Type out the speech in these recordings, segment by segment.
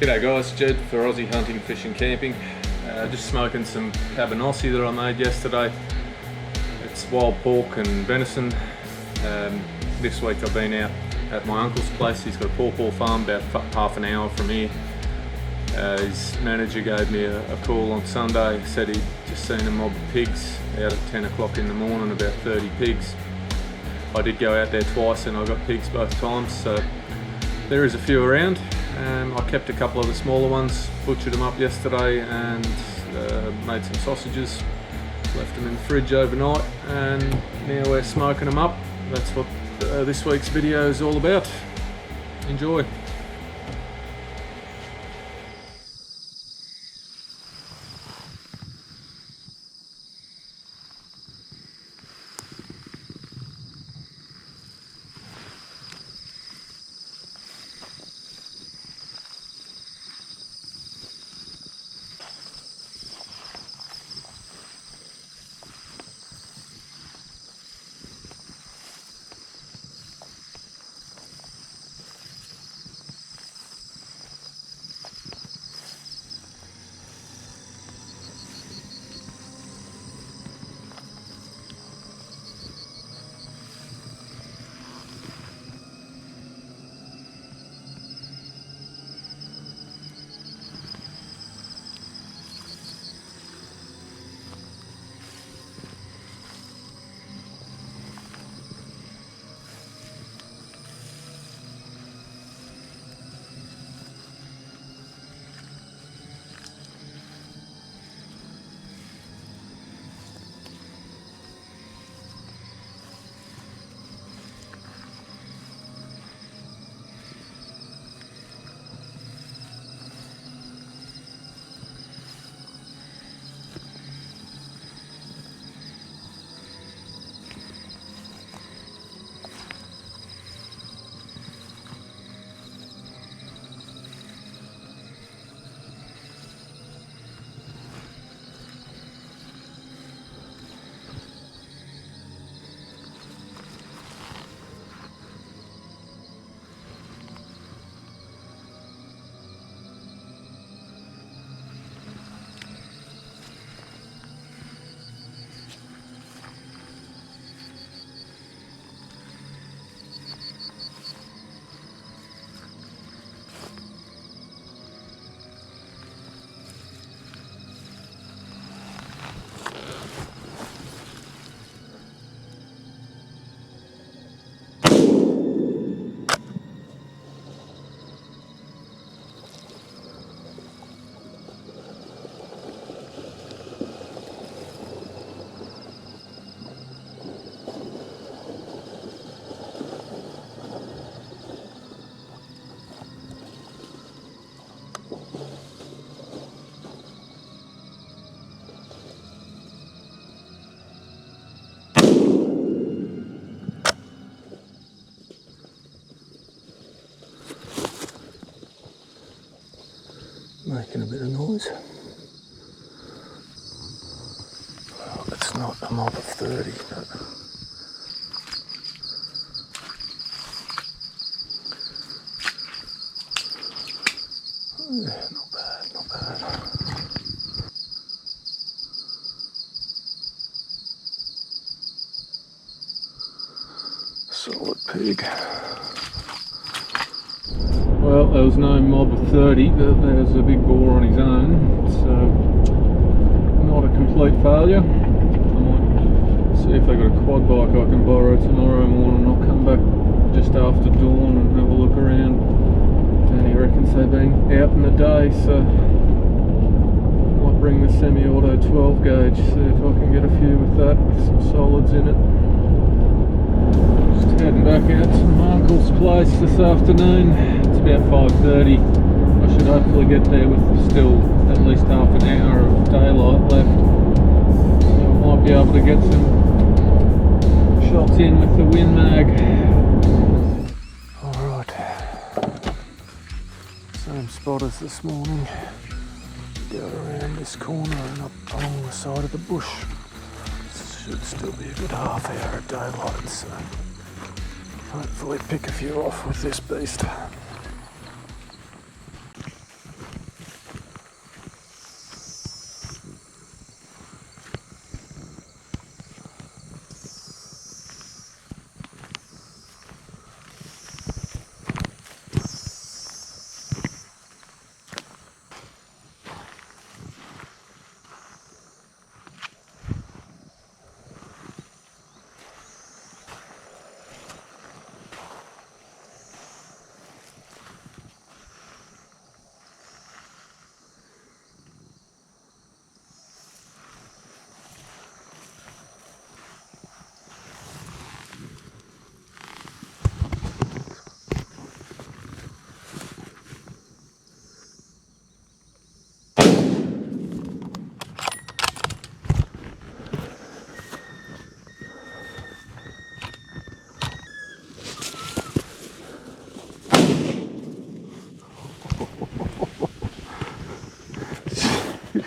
G'day guys, Jed for Aussie Hunting, Fishing, Camping. Just smoking some Cabanossi that I made yesterday. It's wild pork and venison. This week I've been out at my uncle's place. He's got a pawpaw farm about half an hour from here. His manager gave me a call on Sunday, said he'd just seen a mob of pigs out at 10 o'clock in the morning, about 30 pigs. I did go out there twice and I got pigs both times, so there is a few around. I kept a couple of the smaller ones, butchered them up yesterday and made some sausages, left them in the fridge overnight, and now we're smoking them up. That's what this week's video is all about. Enjoy. Making a bit of noise. Well, it's not a mob of 30, but yeah, not bad, not bad. Solid pig. Well, there was no mob of 30, but there's a big boar on his own, so not a complete failure. I might see if they got a quad bike I can borrow tomorrow morning. I'll come back just after dawn and have a look around. Danny reckons they've been out in the day, so I might bring the semi-auto 12 gauge, see if I can get a few with that, with some solids in it. Just heading back out to my uncle's place this afternoon. It's about 5:30. I should hopefully get there with still at least half an hour of daylight left. So I might be able to get some shots in with the Win Mag. Alright, same spot as this morning. Go around this corner and up along the side of the bush. Should still be a good half hour of daylight, so hopefully pick a few off with this beast.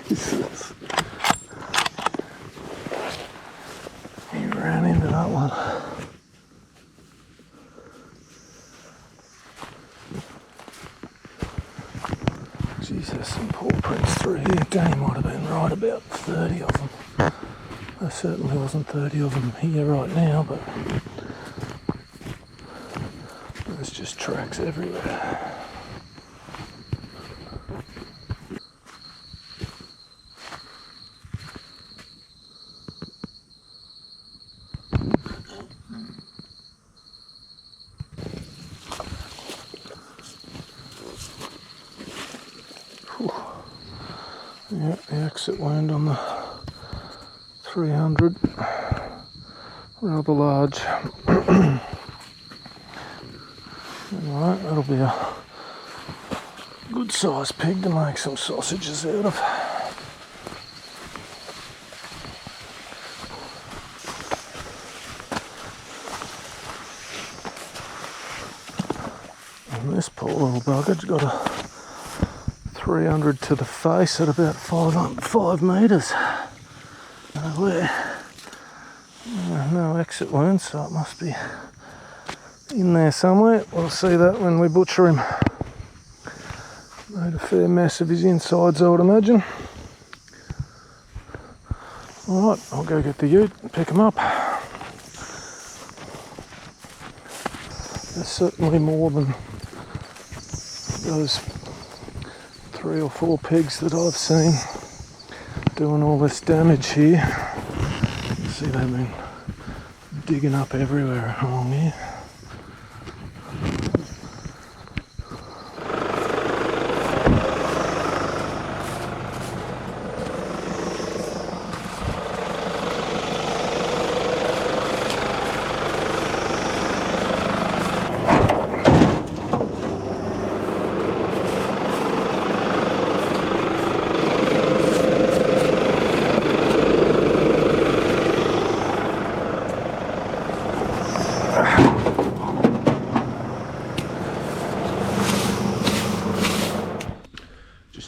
Jesus. He ran into that one. Jesus, some paw prints through here. Danny might have been right about 30 of them. There certainly wasn't 30 of them here right now, but there's just tracks everywhere. Yeah, the exit wound on the 300, rather large. Alright, that'll be a good sized pig to make some sausages out of. And this poor little bugger's got a 300 to the face at about 5 metres. No exit wound, so it must be in there somewhere. We'll see that when we butcher him. Made a fair mess of his insides, I would imagine. Alright, I'll go get the ute and pick him up. There's certainly more than those 3 or 4 pigs that I've seen doing all this damage here. You see they've been digging up everywhere along here.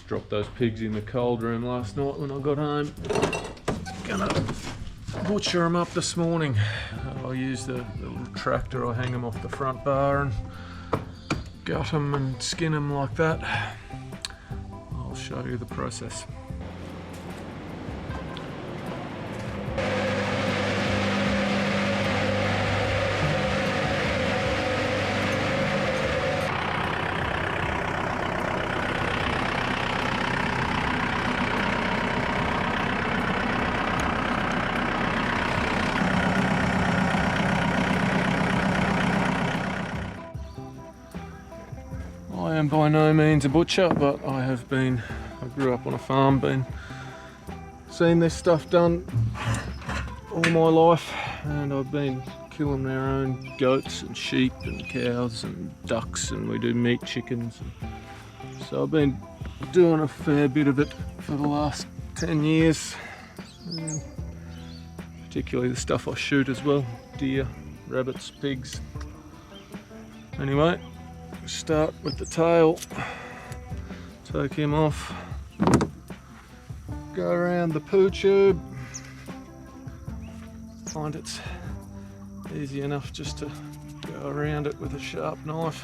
Dropped those pigs in the cold room last night when I got home. Gonna butcher them up this morning. I'll use the little tractor, I'll hang them off the front bar and gut them and skin them like that. I'll show you the process. I am by no means a butcher, but I grew up on a farm, seen this stuff done all my life, and I've been killing our own goats and sheep and cows and ducks, and we do meat chickens. So I've been doing a fair bit of it for the last 10 years, particularly the stuff I shoot as well, deer, rabbits, pigs. Anyway, start with the tail, take him off, go around the poo tube, find it's easy enough just to go around it with a sharp knife.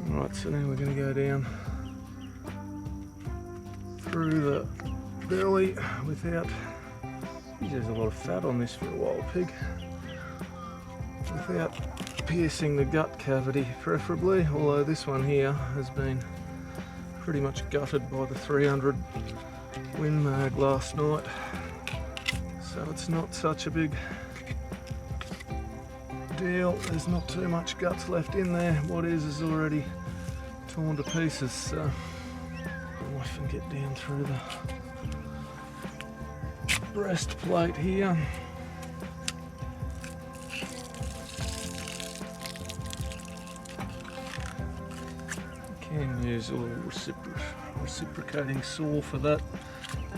Right, so now we're going to go down through the belly without, there's a lot of fat on this for a wild pig, without piercing the gut cavity preferably, although this one here has been pretty much gutted by the 300 windmag last night, so it's not such a big deal. There's not too much guts left in there. What is already torn to pieces, so I'll often get down through the breastplate here. Can use a little reciprocating saw for that,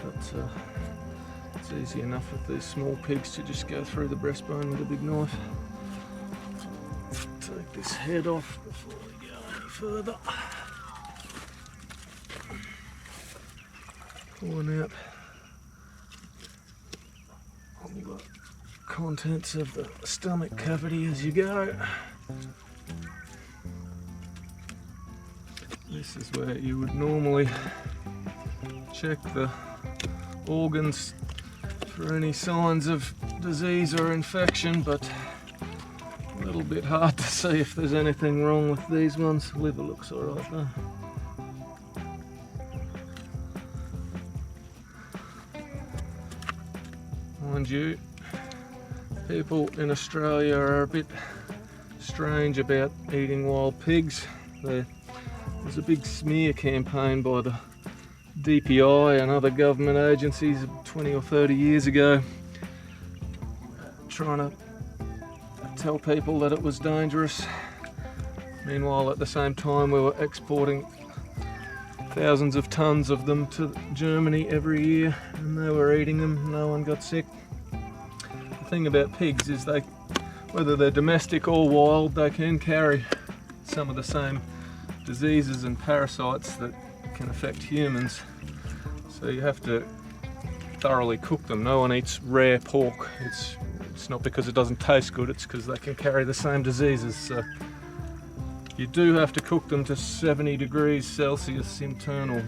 but it's easy enough with these small pigs to just go through the breastbone with a big knife. Take this head off before we go any further. pulling out all the contents of the stomach cavity as you go. This is where you would normally check the organs for any signs of disease or infection, but a little bit hard to see if there's anything wrong with these ones. Liver looks alright though. Mind you, people in Australia are a bit strange about eating wild pigs. There's a big smear campaign by the DPI and other government agencies 20 or 30 years ago trying to tell people that it was dangerous. Meanwhile, at the same time, we were exporting thousands of tons of them to Germany every year, and they were eating them. No one got sick. The thing about pigs is whether they're domestic or wild, they can carry some of the same diseases and parasites that can affect humans. So you have to thoroughly cook them. No one eats rare pork. It's not because it doesn't taste good, it's because they can carry the same diseases. So you do have to cook them to 70 degrees Celsius internal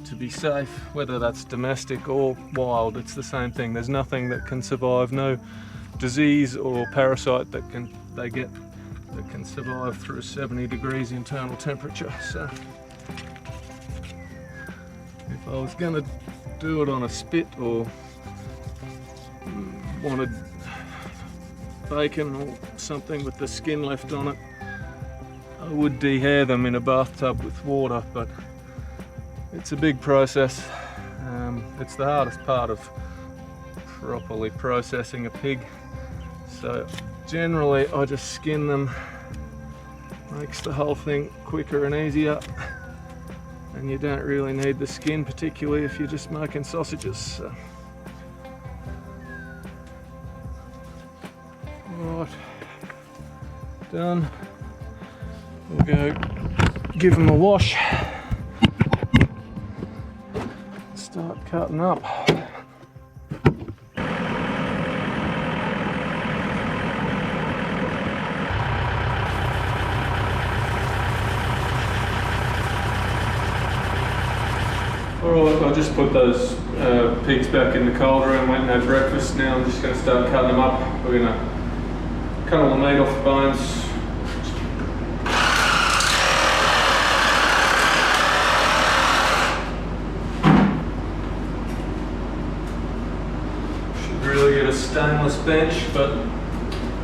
to be safe. Whether that's domestic or wild, it's the same thing. There's nothing that can survive, no disease or parasite that can survive through 70 degrees internal temperature. So if I was going to do it on a spit or wanted bacon or something with the skin left on it, I would dehair them in a bathtub with water, but it's a big process. It's the hardest part of properly processing a pig. So generally I just skin them, makes the whole thing quicker and easier, and you don't really need the skin, particularly if you're just making sausages. So. Right, done. We'll go give them a wash, start cutting up. Alright, I just put those pigs back in the cold room, went and had breakfast. Now I'm just going to start cutting them up. We're going to cut all the meat off the bones. Should really get a stainless bench, but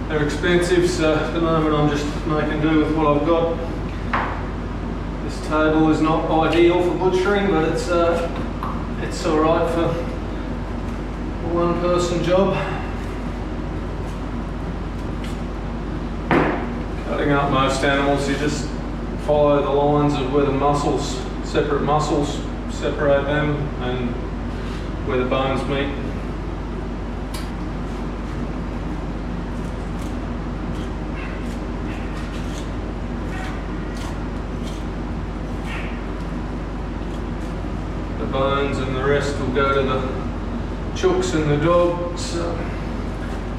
they're expensive, so at the moment I'm just making do with what I've got. This table is not ideal for butchering, but it's alright for a one-person job. Cutting up most animals, you just follow the lines of where the separate muscles, separate them, and where the bones meet. Bones and the rest will go to the chooks and the dog, so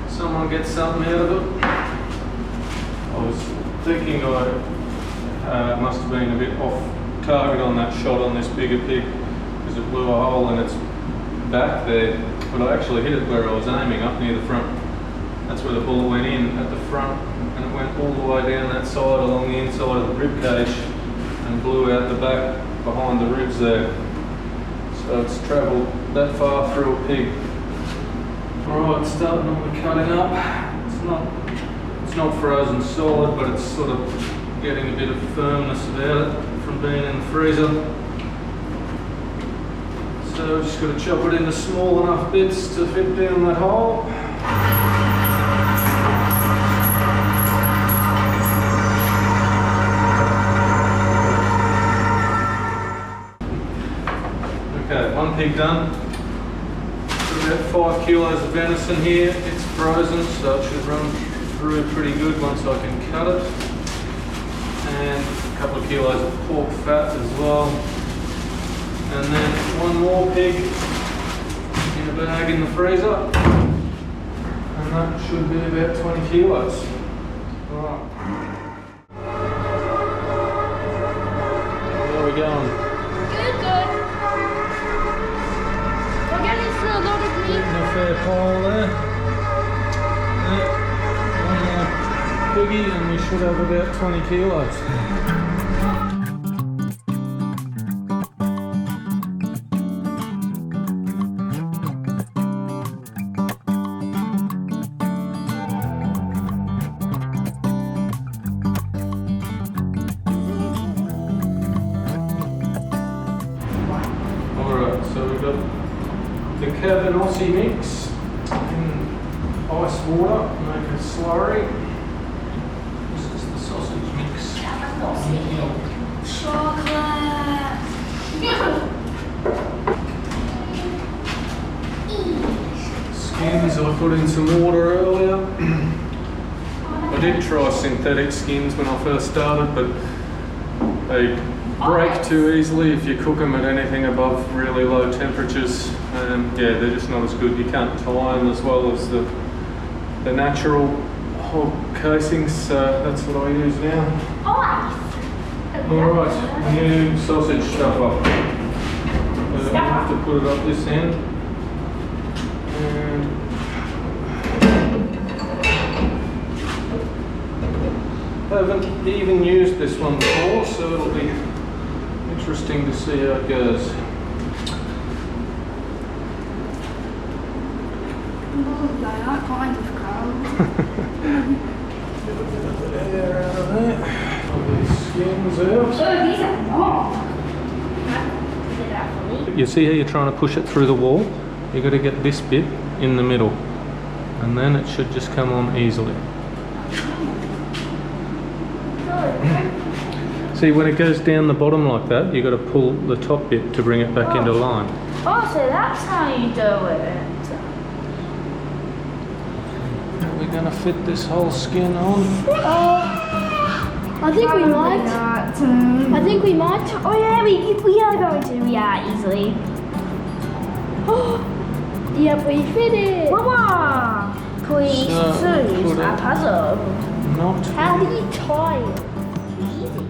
someone gets something out of it. I was thinking I must have been a bit off target on that shot on this bigger pig because it blew a hole in its back there, but I actually hit it where I was aiming, up near the front. That's where the bullet went in, at the front, and it went all the way down that side along the inside of the rib cage and blew out the back behind the ribs there. So it's travelled that far through a pig. Alright, starting on the cutting up. It's not frozen solid, but it's sort of getting a bit of firmness about it from being in the freezer. So just got to chop it into small enough bits to fit down that hole. Okay, one pig done. Got about 5 kilos of venison here. It's frozen, so it should run through pretty good once I can cut it. And a couple of kilos of pork fat as well. And then one more pig in a bag in the freezer. And that should be about 20 kilos. Right. Where are we going? Good. We're getting through a lot of meat. Getting a fair pile there. One more piggy and we should have about 20 kilos. Alright, so we've got the Cabanossi mix in ice water, make a slurry. This is the sausage mix. Cabanossi. Chocolate. Skins I put in some water earlier. I did try synthetic skins when I first started, but they break too easily if you cook them at anything above really low temperatures. Yeah, they're just not as good. You can't tie them as well as the natural hog casings, so that's what I use now. Alright, new sausage stuffer. I have to put it up this end. And I haven't even used this one before, so it'll be interesting to see how it goes. They are kind of cold. Get a bit of air out of there. Pull these skins out. Oh, these are long. You see how you're trying to push it through the wall? You've got to get this bit in the middle, and then it should just come on easily. See, when it goes down the bottom like that, you've got to pull the top bit to bring it back into line. Oh, so that's how you do it. We're going to fit this whole skin on. I think we might. I think we might. Oh yeah, we are going to. Yeah, easily. Yep, we fit it. Wow! Please So, choose put a it- puzzle. Not How do you tie it? Easy.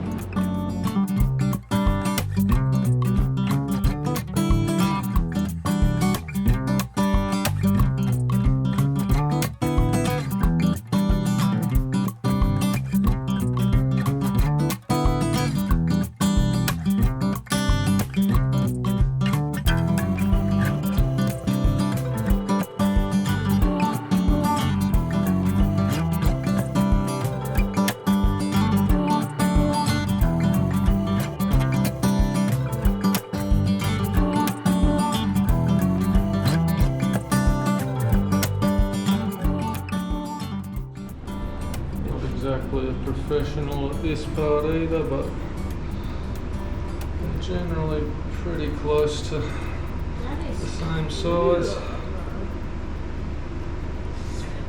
exactly a professional at this part either, but they're generally pretty close to the same size.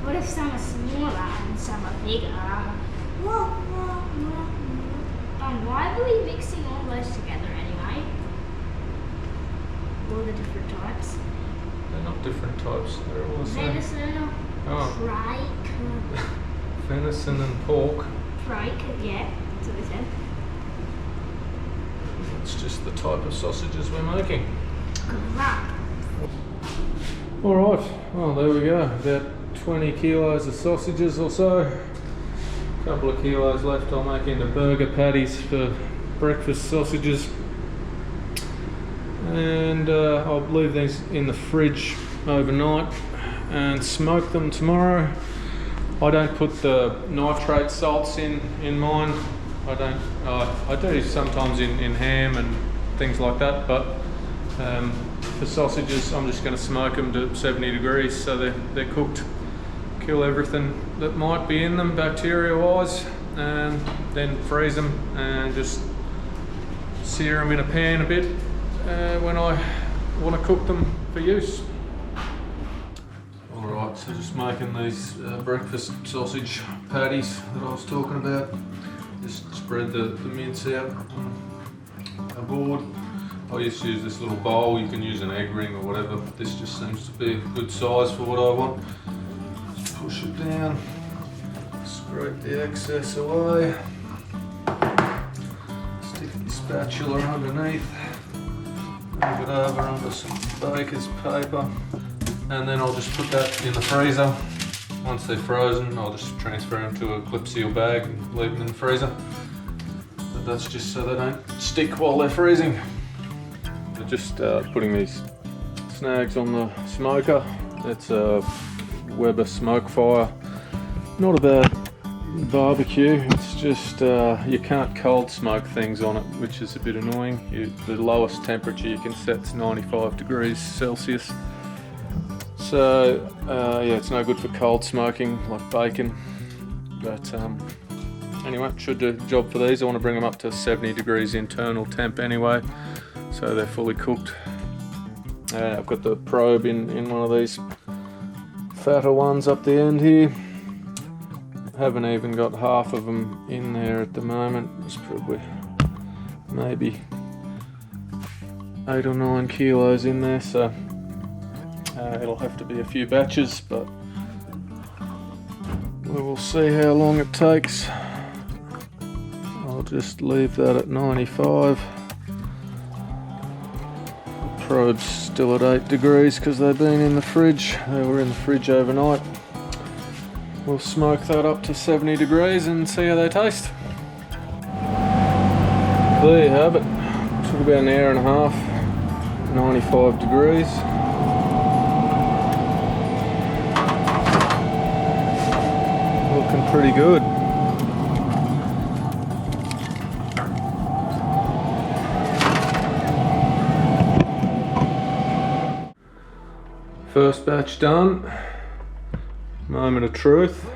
What if some are smaller and some are bigger? Why are we mixing all those together anyway? All the different types. They're not different types, they're all the same. Venison, Oh. trike, Venison and pork. trike, yeah, that's what we said. It's just the type of sausages we're making. Crap. Alright, well there we go, about 20 kilos of sausages or so. A couple of kilos left I'll make into burger patties for breakfast sausages. And I'll leave these in the fridge overnight and smoke them tomorrow. I don't put the nitrate salts in mine. I do sometimes in ham and things like that, but for sausages I'm just going to smoke them to 70 degrees so they're cooked, kill everything that might be in them bacteria wise, and then freeze them and just sear them in a pan a bit when I want to cook them for use. Alright, so just making these breakfast sausage patties that I was talking about. Just spread the mince out on a board, I used to use this little bowl. You can use an egg ring or whatever, but this just seems to be a good size for what I want. Just push it down, scrape the excess away, stick the spatula underneath, move it over onto some baker's paper, and then I'll just put that in the freezer. Once they're frozen, I'll just transfer them to a clip seal bag and leave them in the freezer. But that's just so they don't stick while they're freezing. I'm just putting these snags on the smoker. It's a Weber smoke fire. Not a bad barbecue, it's just you can't cold smoke things on it, which is a bit annoying. The lowest temperature you can set is 95 degrees Celsius. So yeah, it's no good for cold smoking like bacon, but anyway, it should do the job for these. I want to bring them up to 70 degrees internal temp anyway, so they're fully cooked. I've got the probe in one of these fatter ones up the end here. Haven't even got half of them in there at the moment. It's probably maybe 8 or 9 kilos in there, so it'll have to be a few batches, but we will see how long it takes. I'll just leave that at 95. The probe's still at 8 degrees because they've been in the fridge. They were in the fridge overnight. We'll smoke that up to 70 degrees and see how they taste. There you have it. Took about an hour and a half, 95 degrees. Looking pretty good. First batch done. Moment of truth.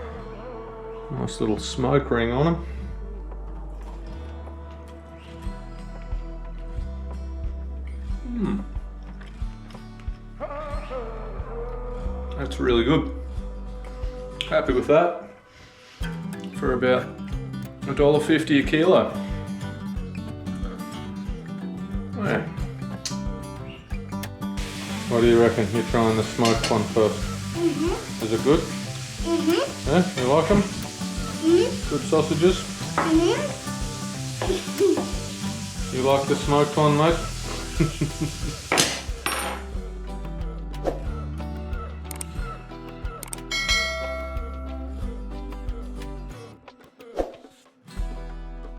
Nice little smoke ring on them. That's really good. Happy with that. For about $1.50 a kilo. Yeah. What do you reckon? You're trying the smoked one first. Mm-hmm. Is it good? Mm-hmm. Yeah, you like them? Mm-hmm. Good sausages? Mm-hmm. You like the smoked one, mate?